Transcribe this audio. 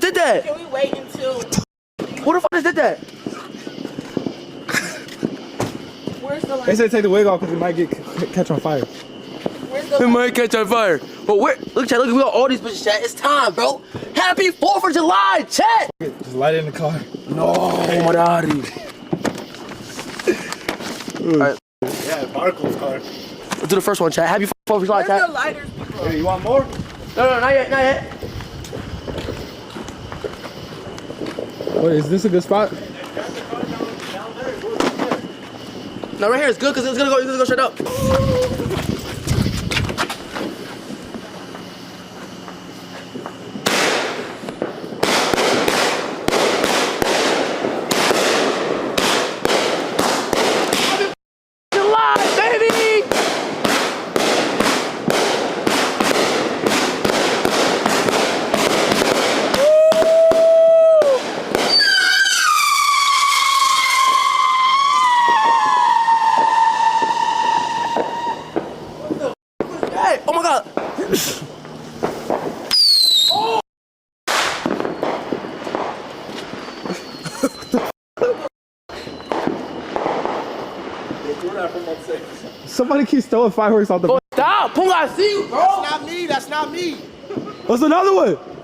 did that? Can we wait until... Who the fuck just did that? Where's the light? They said take the wig off because it might catch on fire. Where's the It light? might catch on fire. But where? Look, chat. Look, we got all these bitches, chat. It's time, bro. Happy 4th of July, chat. Just light it in the car. No, Marari. Alright, Yeah, Barco's car. let's do the first one, chat. Happy 4th of July, Where's the chat. lighters, bro? Hey, you want more? No, not yet, not yet. Wait, is this a good spot? No, right here is good because it's gonna go straight up. July, baby! Hey, oh my god! Somebody keeps throwing fireworks off the. Stop! Punga, I see you, bro! That's not me. That's not me. What's another one?